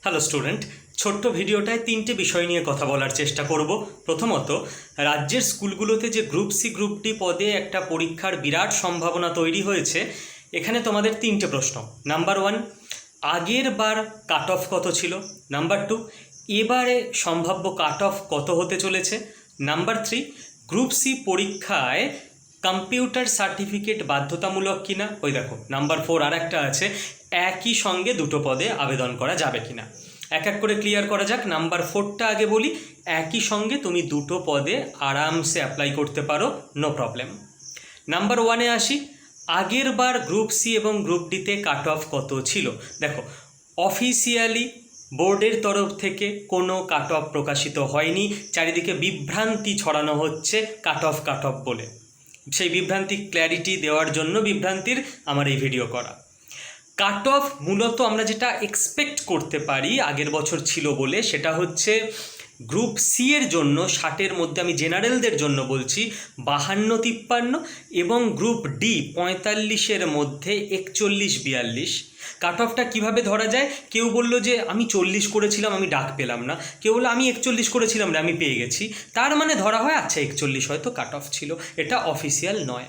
Hello student, ছোট্ট ভিডিওটায় তিনটে বিষয় নিয়ে কথা বলার চেষ্টা করব। প্রথমত, রাজ্যের স্কুলগুলোতে যে গ্রুপ সি গ্রুপ ডি পদে একটা পরীক্ষার বিরাট সম্ভাবনা তৈরি হয়েছে, এখানে তোমাদের তিনটে প্রশ্ন। নাম্বার 1, আগের বার কাট অফ কত ছিল? নাম্বার 2, এবারে সম্ভাব্য কাট অফ কত হতে চলেছে? নাম্বার 3, গ্রুপ সি পরীক্ষায় কম্পিউটার সার্টিফিকেট বাধ্যতামূলক কিনা? ওই দেখো নাম্বার 4 আর একটা আছে, একই সঙ্গে দুটো পদে আবেদন করা যাবে কিনা। এক এক করে ক্লিয়ার করা যাক। নাম্বার 4টা আগে বলি। একই সঙ্গে তুমি দুটো পদে আরামসে অ্যাপ্লাই করতে পারো, নো প্রবলেম। নাম্বার 1-এ আসি। আগের বার গ্রুপ সি এবং গ্রুপ ডিতে কাট অফ কত ছিল? দেখো, অফিসিয়ালি বোর্ডের তরফ থেকে কোনো কাট অফ প্রকাশিত হয়নি। চারিদিকে বিভ্রান্তি ছড়ানো হচ্ছে কাট অফ বলে। সেই বিভ্রান্তি ক্ল্যারিটি দেওয়ার জন্য বিভ্রান্তির আমার এই ভিডিও করা। কাট অফ মূলত আমরা যেটা এক্সপেক্ট করতে পারি আগের বছর ছিল বলে, সেটা হচ্ছে গ্রুপ সি এর জন্য 60-এর মধ্যে, আমি জেনারেলদের জন্য বলছি, 52-53, এবং গ্রুপ ডি 45-এর মধ্যে 41-42। কাট অফটা কীভাবে ধরা যায়? কেউ বললো যে আমি 40 করেছিলাম, আমি ডাক পেলাম না। কেউ বললো আমি 41 করেছিলাম রে, আমি পেয়ে গেছি। তার মানে ধরা হয় আচ্ছা 41 হয়তো কাট অফ ছিল। এটা অফিসিয়াল নয়।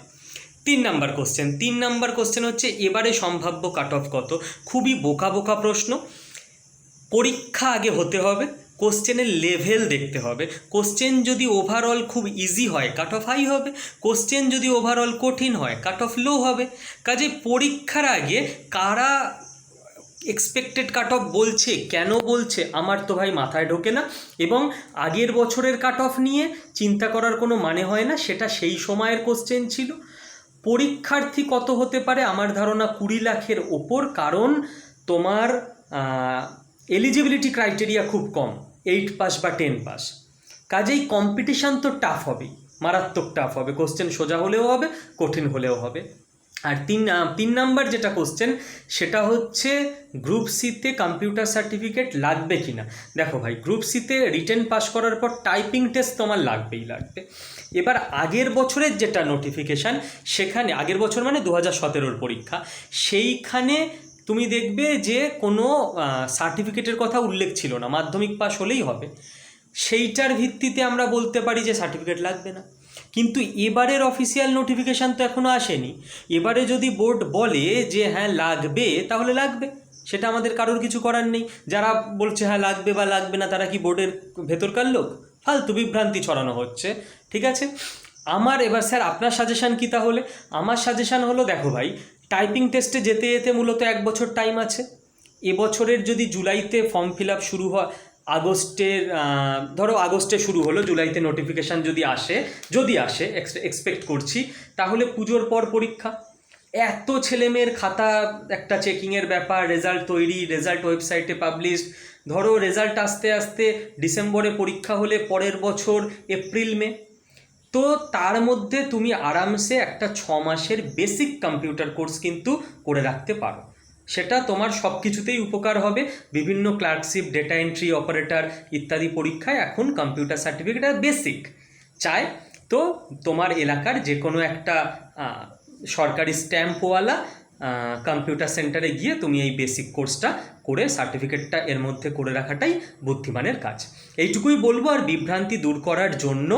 3 নাম্বার কোশ্চেন হচ্ছে এবারে সম্ভাব্য কাট অফ কত? খুবই বোকা প্রশ্ন। পরীক্ষা আগে হতে হবে, কোশ্চেনের লেভেল দেখতে হবে। কোশ্চেন যদি ওভারঅল খুব ইজি হয় কাট অফ হাই হবে, কোশ্চেন যদি ওভারঅল কঠিন হয় কাট অফ লো হবে। কাজে পরীক্ষার আগে কারা এক্সপেক্টেড কাট অফ বলছে, কেন বলছে, আমার তো ভাই মাথায় ঢোকে না। এবং আগের বছরের কাট অফ নিয়ে চিন্তা করার কোনো মানে হয় না, সেটা সেই সময়ের কোশ্চেন ছিল। পরীক্ষার্থী কত হতে পারে? আমার ধারণা 20 লাখের ওপর, কারণ তোমার এলিজিবিলিটি ক্রাইটেরিয়া খুব কম, 8 পাস বা 10 পাস। কাজেই কম্পিটিশান তো টাফ হবেই, মারাত্মক টাফ হবে। কোশ্চেন সোজা হলেও হবে, কঠিন হলেও হবে। আর 3 নাম্বার যেটা কোশ্চেন, সেটা হচ্ছে গ্রুপ সিতে কম্পিউটার সার্টিফিকেট লাগবে কি না। দেখো ভাই, গ্রুপ সিতে রিটেন পাস করার পর টাইপিং টেস্ট তোমার লাগবে। এবার আগের বছরের যেটা নোটিফিকেশান, সেখানে আগের বছর মানে 2017-র পরীক্ষা, সেইখানে তুমি দেখবে যে কোনো সার্টিফিকেটের কথা উল্লেখ ছিল না, মাধ্যমিক পাস হলেই হবে। সেইটার ভিত্তিতে আমরা বলতে পারি যে সার্টিফিকেট লাগবে না। কিন্তু এবারের অফিসিয়াল নোটিফিকেশান তো এখনও আসেনি। এবারে যদি বোর্ড বলে যে হ্যাঁ লাগবে, তাহলে লাগবে, সেটা আমাদের কারোর কিছু করার নেই। যারা বলছে হ্যাঁ লাগবে বা লাগবে না, তারা কি বোর্ডের ভেতরকার লোক? ফালতু বিভ্রান্তি ছড়ানো হচ্ছে, ঠিক আছে। আমার এবার স্যার আপনার সাজেশান কী তাহলে? আমার সাজেশান হলো, দেখো ভাই, টাইপিং টেস্টে যেতে যেতে মূলত 1 বছর টাইম আছে। এবছরের যদি জুলাইতে ফর্ম ফিল আপ শুরু হয়, আগস্টে শুরু হলো, জুলাইতে নোটিফিকেশান যদি আসে এক্সপেক্ট করছি, তাহলে পুজোর পর পরীক্ষা। এত ছেলেমেয়ের খাতা, একটা চেকিংয়ের ব্যাপার, রেজাল্ট তৈরি, রেজাল্ট ওয়েবসাইটে পাবলিশড। ধরো রেজাল্ট আস্তে আস্তে ডিসেম্বরে পরীক্ষা হলে পরের বছর এপ্রিল মে, তো তার মধ্যে তুমি আরামসে একটা 6 মাসের বেসিক কম্পিউটার কোর্স কিন্তু করে রাখতে পারো। সেটা তোমার সব কিছুতেই উপকার হবে। বিভিন্ন ক্লার্কশিপ, ডেটা এন্ট্রি অপারেটর ইত্যাদি পরীক্ষায় এখন কম্পিউটার সার্টিফিকেট বেসিক চায়। তো তোমার এলাকার যে কোনো একটা সরকারি স্ট্যাম্পওয়ালা কম্পিউটার সেন্টারে গিয়ে তুমি এই বেসিক কোর্সটা করে সার্টিফিকেটটা এর মধ্যে করে রাখাটাই বুদ্ধিমানের কাজ। এইটুকুই বলবো। আর বিভ্রান্তি দূর করার জন্য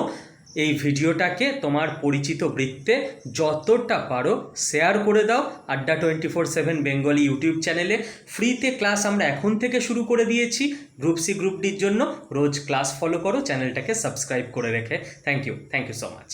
এই ভিডিওটাকে তোমার পরিচিত বৃত্তে যতটা পারো শেয়ার করে দাও। আড্ডা 24/7 বেঙ্গলি ইউটিউব চ্যানেলে ফ্রিতে ক্লাস আমরা এখন থেকে শুরু করে দিয়েছি। গ্রুপ সি গ্রুপ ডির জন্য রোজ ক্লাস ফলো করো, চ্যানেলটাকে সাবস্ক্রাইব করে রেখে। Thank you so much.